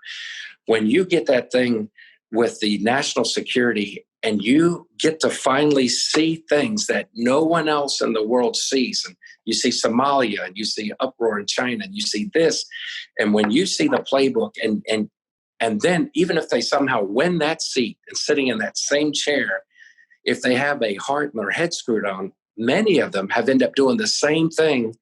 When you get that thing with the national security and you get to finally see things that no one else in the world sees, and you see Somalia and you see uproar in China and you see this, and when you see the playbook and then even if they somehow win that seat and sitting in that same chair, if they have a heart and their head screwed on, many of them have ended up doing the same thing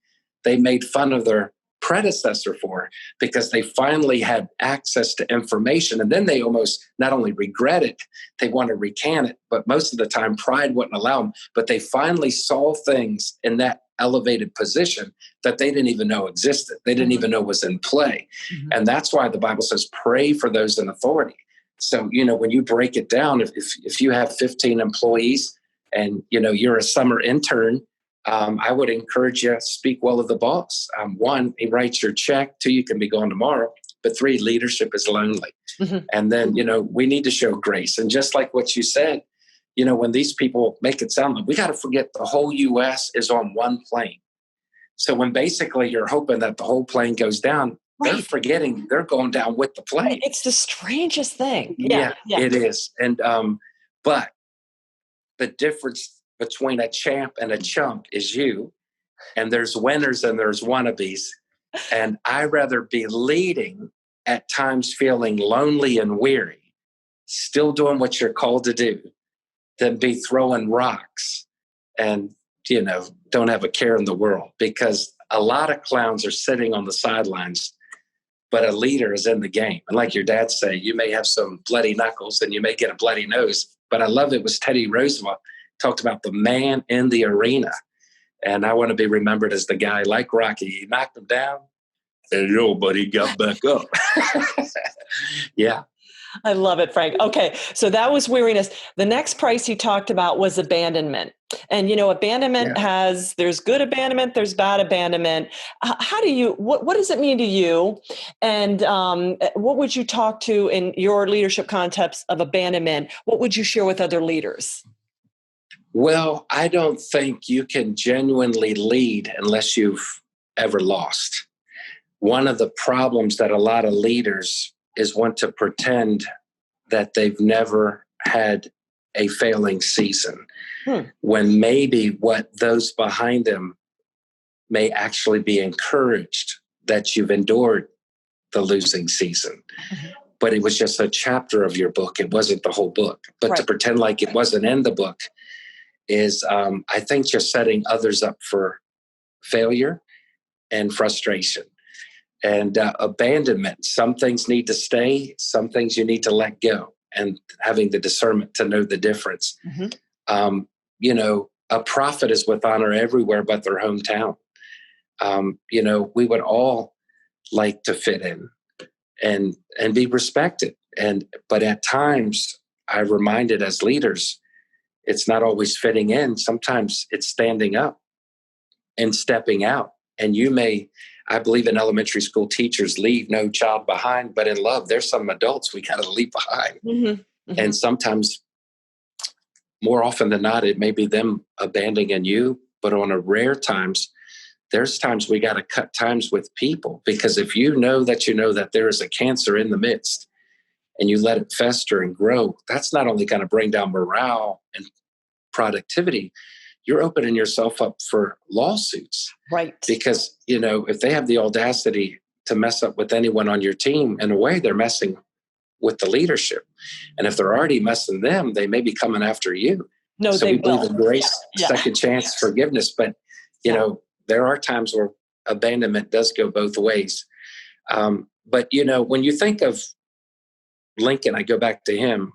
they made fun of their predecessor for, because they finally had access to information. And then they almost not only regret it, they want to recant it. But most of the time, pride wouldn't allow them. But they finally saw things in that elevated position that they didn't even know existed. They didn't even know was in play. Mm-hmm. And that's why the Bible says, pray for those in authority. So, when you break it down, if you have 15 employees and, you're a summer intern, I would encourage you to speak well of the boss. 1, he writes your check. 2, you can be gone tomorrow. But 3, leadership is lonely. Mm-hmm. And then, we need to show grace. And just like what you said, when these people make it sound like we got to forget the whole U.S. is on one plane. So when basically you're hoping that the whole plane goes down, right, they're forgetting they're going down with the plane. It's the strangest thing. Yeah. It is. And, but the difference between a champ and a chump is you, and there's winners and there's wannabes. And I'd rather be leading at times feeling lonely and weary, still doing what you're called to do, than be throwing rocks and, don't have a care in the world, because a lot of clowns are sitting on the sidelines, but a leader is in the game. And like your dad say, you may have some bloody knuckles and you may get a bloody nose, but I love it was Teddy Roosevelt talked about the man in the arena. And I want to be remembered as the guy like Rocky. He knocked him down and nobody got back up. Yeah. I love it, Frank. Okay, so that was weariness. The next price you talked about was abandonment. And, abandonment there's good abandonment, there's bad abandonment. What does it mean to you? And what would you talk to in your leadership concepts of abandonment? What would you share with other leaders? Well, I don't think you can genuinely lead unless you've ever lost. One of the problems that a lot of leaders is want to pretend that they've never had a failing season, when maybe what those behind them may actually be encouraged that you've endured the losing season. Mm-hmm. But it was just a chapter of your book. It wasn't the whole book. But right, to pretend like it wasn't in the book is, I think, just setting others up for failure and frustration. And abandonment. Some things need to stay. Some things you need to let go. And having the discernment to know the difference. Mm-hmm. A prophet is with honor everywhere but their hometown. We would all like to fit in and be respected. But at times, I'm reminded as leaders, it's not always fitting in. Sometimes it's standing up and stepping out. And I believe in elementary school teachers leave no child behind, but in love, there's some adults we got to leave behind. Mm-hmm. Mm-hmm. And sometimes, more often than not, it may be them abandoning you, but on a rare times, there's times we got to cut times with people, because if you know that there is a cancer in the midst and you let it fester and grow, that's not only going to bring down morale and productivity, you're opening yourself up for lawsuits. Right. Because, if they have the audacity to mess up with anyone on your team, in a way, they're messing with the leadership. And if they're already messing them, they may be coming after you. No, so we believe in grace, second chance, forgiveness. But, there are times where abandonment does go both ways. But, when you think of Lincoln, I go back to him.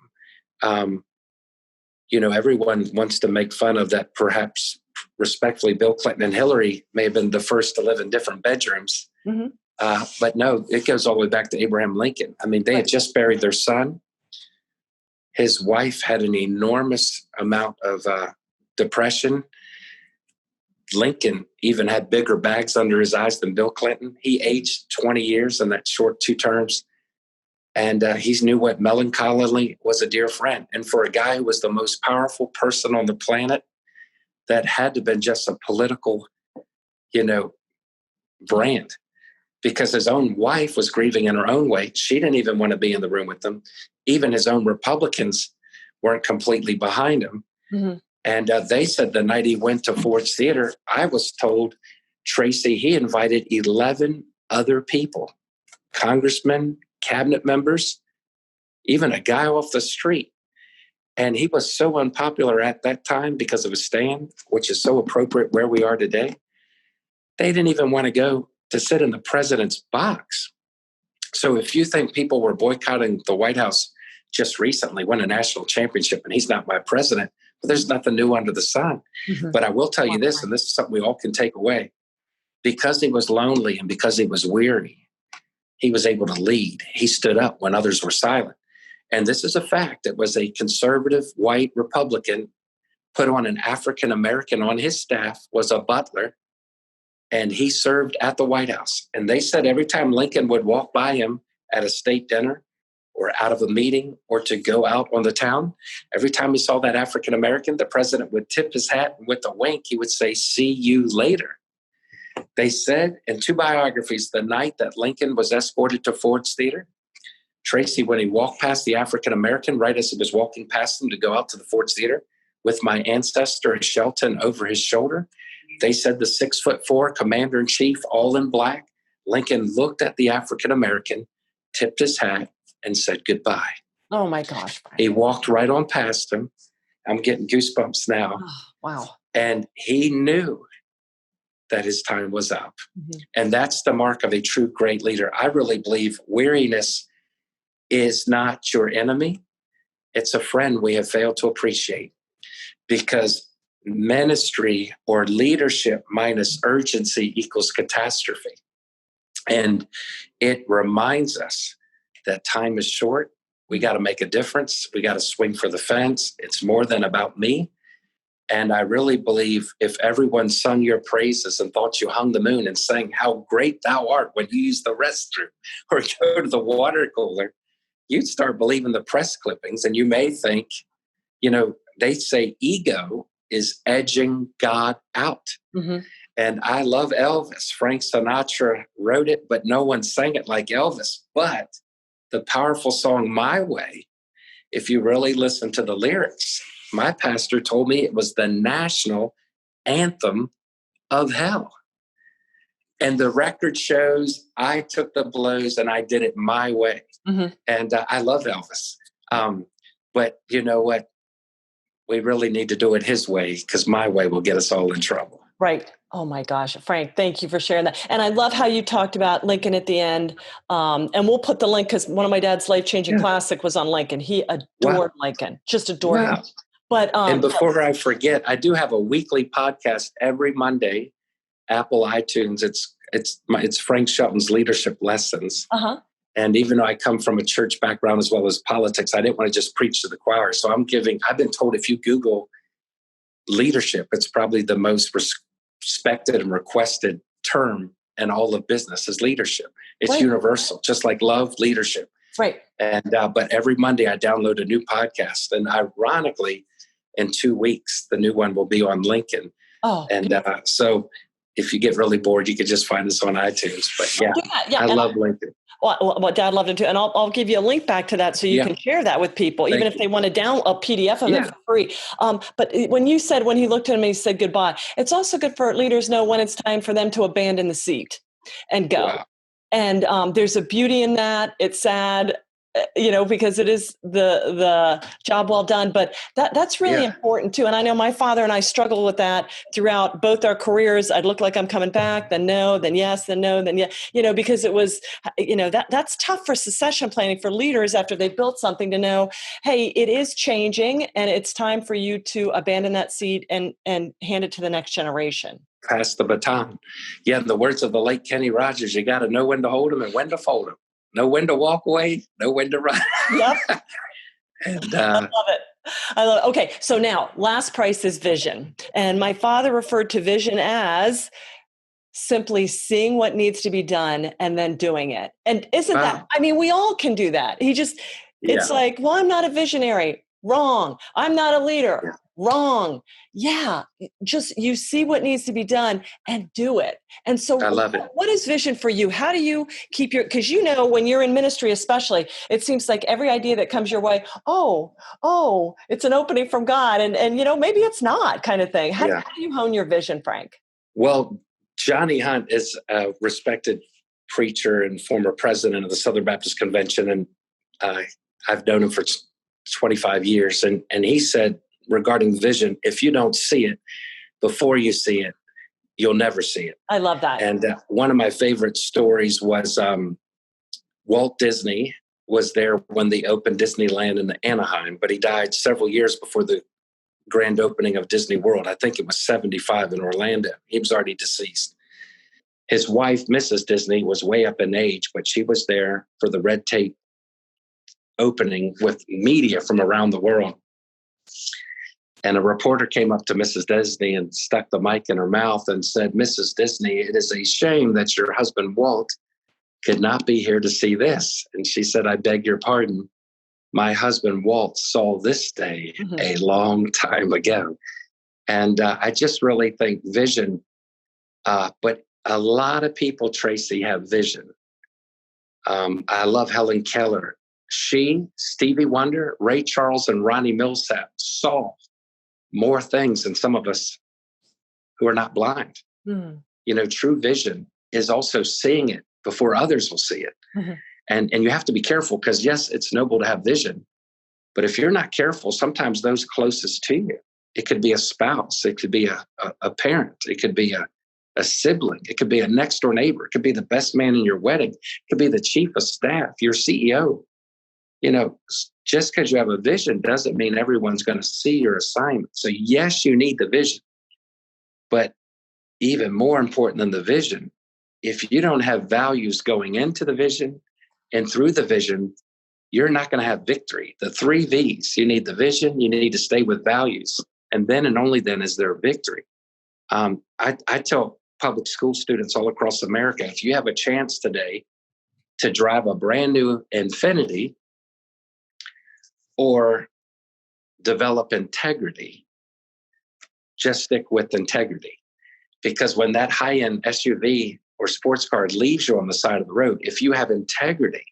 everyone wants to make fun of that. Perhaps respectfully, Bill Clinton and Hillary may have been the first to live in different bedrooms. Mm-hmm. But no, it goes all the way back to Abraham Lincoln. I mean, they had just buried their son. His wife had an enormous amount of depression. Lincoln even had bigger bags under his eyes than Bill Clinton. He aged 20 years in that short 2 terms. And he knew what melancholy was, a dear friend. And for a guy who was the most powerful person on the planet, that had to have been just a political, brand. Because his own wife was grieving in her own way. She didn't even want to be in the room with them. Even his own Republicans weren't completely behind him. Mm-hmm. And they said the night he went to Ford's Theater, I was told, Tracy, he invited 11 other people, congressmen, cabinet members, even a guy off the street. And he was so unpopular at that time because of his stand, which is so appropriate where we are today. They didn't even want to go to sit in the president's box. So if you think people were boycotting the White House just recently, won a national championship, and he's not my president, well, there's nothing new under the sun. Mm-hmm. But I will tell you this, and this is something we all can take away. Because he was lonely and because he was weary, he was able to lead. He stood up when others were silent. And this is a fact. It was a conservative white Republican put on an African-American on his staff, was a butler, and he served at the White House. And they said every time Lincoln would walk by him at a state dinner or out of a meeting or to go out on the town, every time he saw that African-American, the president would tip his hat, and with a wink, he would say, "See you later." They said in 2 biographies, the night that Lincoln was escorted to Ford's Theater, Tracy, when he walked past the African-American, right as he was walking past them to go out to the Ford's Theater, with my ancestor Shelton over his shoulder, they said the 6'4" commander-in-chief, all in black, Lincoln looked at the African-American, tipped his hat, and said goodbye. Oh, my gosh. He walked right on past him. I'm getting goosebumps now. Oh, wow. And he knew that his time was up. Mm-hmm. And that's the mark of a true great leader. I really believe weariness is not your enemy. It's a friend we have failed to appreciate, because ministry or leadership minus urgency equals catastrophe. And it reminds us that time is short. We got to make a difference. We got to swing for the fence. It's more than about me. And I really believe if everyone sung your praises and thought you hung the moon and sang how great thou art when you use the restroom or go to the water cooler, you'd start believing the press clippings. And you may think, they say ego is edging God out. Mm-hmm. And I love Elvis. Frank Sinatra wrote it, but no one sang it like Elvis. But the powerful song, My Way, if you really listen to the lyrics, my pastor told me it was the national anthem of hell. And the record shows I took the blows and I did it my way. Mm-hmm. And I love Elvis. But you know what? We really need to do it his way, because my way will get us all in trouble. Right. Oh my gosh. Frank, thank you for sharing that. And I love how you talked about Lincoln at the end. And we'll put the link, because one of my dad's life-changing classic was on Lincoln. He adored Lincoln, just adored him. But and before I forget, I do have a weekly podcast every Monday, Apple iTunes. It's Frank Shelton's Leadership Lessons. Uh-huh. And even though I come from a church background as well as politics, I didn't want to just preach to the choir. So I've been told if you Google leadership, it's probably the most respected and requested term in all of business is leadership. It's universal, just like love, leadership. Right. And but every Monday I download a new podcast. And ironically, in 2 weeks, the new one will be on Lincoln. Oh, and so if you get really bored, you can just find us on iTunes. But I love Lincoln. Well, Dad loved it too. And I'll give you a link back to that so you can share that with people, even if they want to download a PDF of it for free. But when you said, when he looked at him and he said goodbye, it's also good for leaders to know when it's time for them to abandon the seat and go. Wow. And there's a beauty in that. It's sad. because it is the job well done. But that's really important too. And I know my father and I struggled with that throughout both our careers. I'd look like I'm coming back, then no, then yes, then no, then yeah, because it was, that's tough for succession planning for leaders after they built something to know, hey, it is changing and it's time for you to abandon that seat and hand it to the next generation. Pass the baton. Yeah, in the words of the late Kenny Rogers, you got to know when to hold them and when to fold them. Know when to walk away, know when to run. Yep. And, I love it. Okay, so now last price is vision. And my father referred to vision as simply seeing what needs to be done and then doing it. And isn't that, we all can do that. It's like, well, I'm not a visionary. Wrong. I'm not a leader. Yeah. Wrong. Yeah. Just you see what needs to be done and do it. And so I love it. What is vision for you? How do you keep because when you're in ministry, especially, it seems like every idea that comes your way, it's an opening from God. And maybe it's not kind of thing. How do you hone your vision, Frank? Well, Johnny Hunt is a respected preacher and former president of the Southern Baptist Convention. And I've known him for 25 years. And he said, regarding vision, if you don't see it before you see it, you'll never see it. I love that. And one of my favorite stories was Walt Disney was there when they opened Disneyland in Anaheim, but he died several years before the grand opening of Disney World. I think it was 75 in Orlando. He was already deceased. His wife, Mrs. Disney, was way up in age, but she was there for the red tape opening with media from around the world. And a reporter came up to Mrs. Disney and stuck the mic in her mouth and said, Mrs. Disney, it is a shame that your husband, Walt, could not be here to see this. And she said, I beg your pardon. My husband, Walt, saw this day a long time ago. And I just really think vision, but a lot of people, Tracy, have vision. I love Helen Keller. She, Stevie Wonder, Ray Charles, and Ronnie Millsap saw more things than some of us who are not blind. True vision is also seeing it before others will see it. And you have to be careful because, yes, it's noble to have vision. But if you're not careful, sometimes those closest to you, it could be a spouse, it could be a parent, it could be a sibling, it could be a next door neighbor, it could be the best man in your wedding, it could be the chief of staff, your CEO. Just because you have a vision doesn't mean everyone's going to see your assignment. So yes, you need the vision, but even more important than the vision, if you don't have values going into the vision and through the vision, you're not going to have victory. The 3 V's, you need the vision, you need to stay with values, and then and only then is there victory. I tell public school students all across America, if you have a chance today to drive a brand new Infiniti or develop integrity, just stick with integrity. Because when that high-end SUV or sports car leaves you on the side of the road, if you have integrity,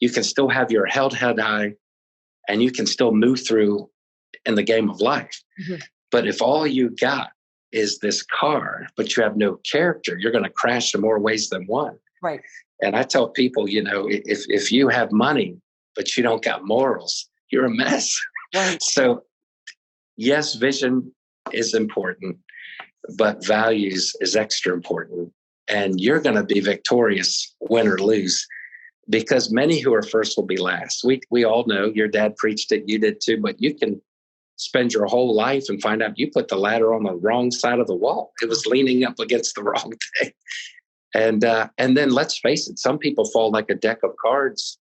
you can still have your head high and you can still move through in the game of life. But if all you got is this car, but you have no character, you're going to crash in more ways than one. Right. And I tell people, if you have money, but you don't got morals, you're a mess. Right. So yes, vision is important, but values is extra important. And you're going to be victorious, win or lose, because many who are first will be last. We all know your dad preached it, you did too, but you can spend your whole life and find out you put the ladder on the wrong side of the wall. It was leaning up against the wrong thing. And then let's face it, some people fall like a deck of cards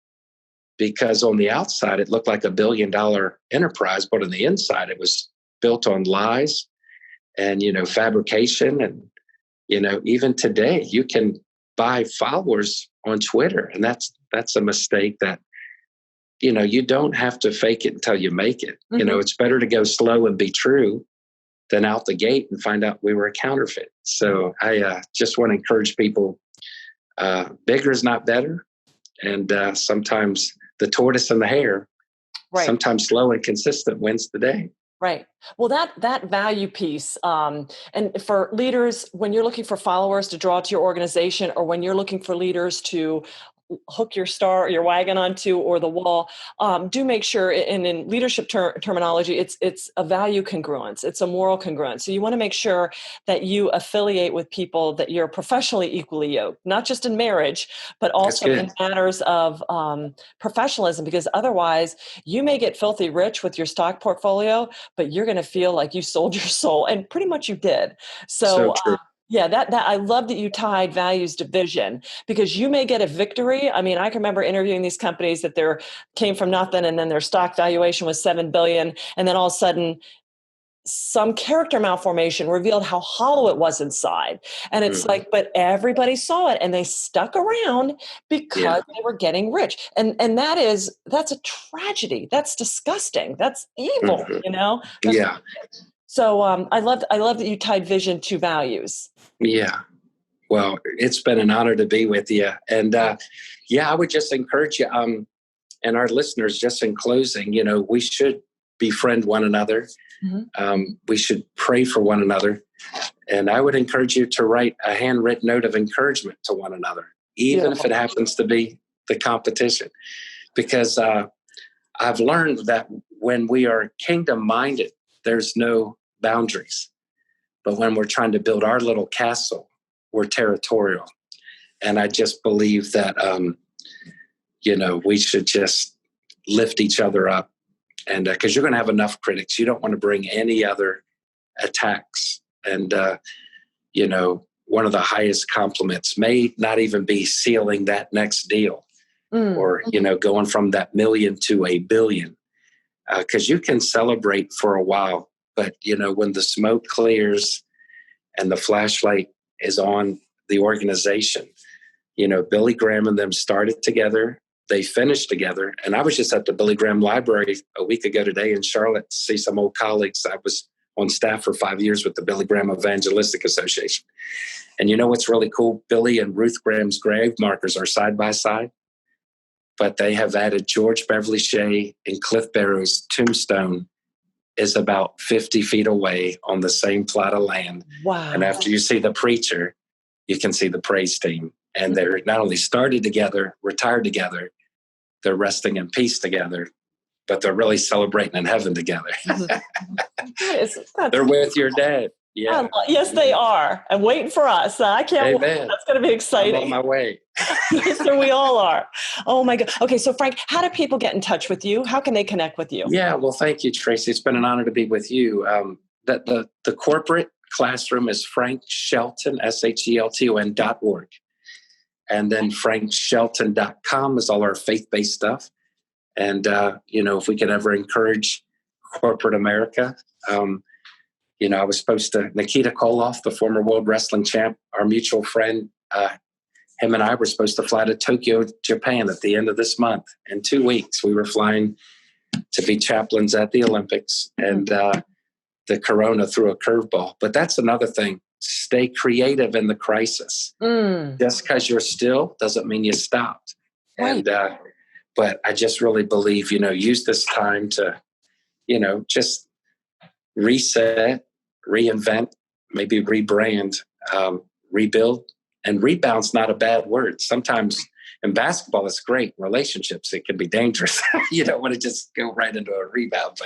because on the outside, it looked like $1 billion enterprise, but on the inside, it was built on lies and, fabrication. And, even today, you can buy followers on Twitter. And that's a mistake that, you don't have to fake it until you make it. It's better to go slow and be true than out the gate and find out we were a counterfeit. So I just want to encourage people, bigger is not better. And sometimes the tortoise and the hare, right. Sometimes slow and consistent wins the day. Right. Well, that value piece, and for leaders, when you're looking for followers to draw to your organization, or when you're looking for leaders to hook your wagon onto, or the wall, do make sure, and in leadership terminology, it's a value congruence. It's a moral congruence. So you want to make sure that you affiliate with people that you're professionally equally yoked, not just in marriage, but also in matters of professionalism, because otherwise you may get filthy rich with your stock portfolio, but you're going to feel like you sold your soul, and pretty much you did. So true. Yeah, that I love that you tied values to vision, because you may get a victory. I mean, I can remember interviewing these companies that came from nothing, and then their stock valuation was $7 billion, and then all of a sudden some character malformation revealed how hollow it was inside. And it's like, but everybody saw it and they stuck around because they were getting rich. And that's a tragedy. That's disgusting. That's evil, So I love that you tied vision to values. Yeah. Well, it's been an honor to be with you. And I would just encourage you, and our listeners, just in closing, we should befriend one another. We should pray for one another. And I would encourage you to write a handwritten note of encouragement to one another, even if it happens to be the competition. Because I've learned that when we are kingdom-minded, there's no boundaries. But when we're trying to build our little castle, we're territorial. And I just believe that, we should just lift each other up. And because you're going to have enough critics, you don't want to bring any other attacks. And, one of the highest compliments may not even be sealing that next deal or, going from that million to $1 billion. Because you can celebrate for a while, but, when the smoke clears and the flashlight is on the organization, Billy Graham and them started together. They finished together. And I was just at the Billy Graham Library a week ago today in Charlotte to see some old colleagues. I was on staff for 5 years with the Billy Graham Evangelism Association. And what's really cool? Billy and Ruth Graham's grave markers are side by side, but they have added George Beverly Shea and Cliff Barrow's tombstone is about 50 feet away on the same plot of land. Wow. And after you see the preacher, you can see the praise team. And they're not only started together, retired together, they're resting in peace together, but they're really celebrating in heaven together. They're with your dad. Yeah. Yes, they are. And waiting for us. I can't wait. That's going to be exciting. I'm on my way. Yes, sir, we all are. Oh, my God. Okay, so Frank, how do people get in touch with you? How can they connect with you? Yeah, well, thank you, Tracy. It's been an honor to be with you. The corporate classroom is Frank Shelton, SHELTON.org. And then frankshelton.com is all our faith-based stuff. And, if we could ever encourage corporate America, I was supposed to, Nikita Koloff, the former world wrestling champ, our mutual friend, him and I were supposed to fly to Tokyo, Japan at the end of this month. In 2 weeks, we were flying to be chaplains at the Olympics. And the corona threw a curveball. But that's another thing. Stay creative in the crisis. Just because you're still doesn't mean you stopped. Right. And but I just really believe, use this time to, just reset, reinvent, maybe rebrand, rebuild. And rebound's not a bad word. Sometimes in basketball, it's great. In relationships, it can be dangerous. You don't want to just go right into a rebound.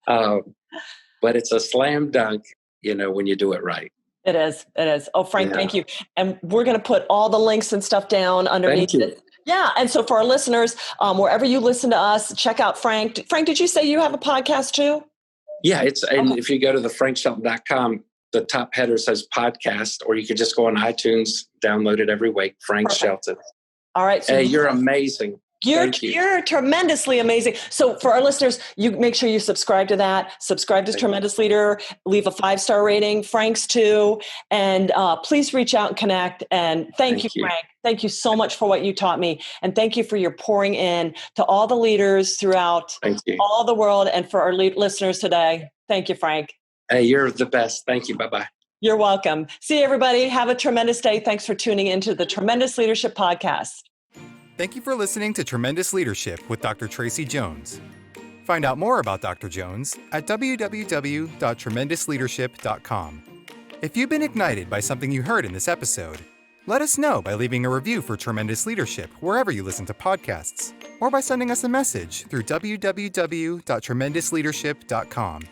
But it's a slam dunk, when you do it right. It is. Oh, Frank, thank you. And we're going to put all the links and stuff down underneath it. Yeah. And so for our listeners, wherever you listen to us, check out Frank. Frank, did you say you have a podcast too? Yeah. And if you go to the frankshelton.com, the top header says podcast, or you could just go on iTunes, download it every week. Frank Shelton. All right. So hey, you're amazing. You're tremendously amazing. So for our listeners, you make sure you subscribe to that. Subscribe to Tremendous Leader. Leave a 5-star rating. Frank's too. And please reach out and connect. And thank you, Frank. Thank you so much for what you taught me. And thank you for your pouring in to all the leaders throughout all the world and for our listeners today. Thank you, Frank. Hey, you're the best. Thank you. Bye-bye. You're welcome. See you, everybody. Have a tremendous day. Thanks for tuning into the Tremendous Leadership Podcast. Thank you for listening to Tremendous Leadership with Dr. Tracy Jones. Find out more about Dr. Jones at www.tremendousleadership.com. If you've been ignited by something you heard in this episode, Let us know by leaving a review for Tremendous Leadership wherever you listen to podcasts, or by sending us a message through www.tremendousleadership.com.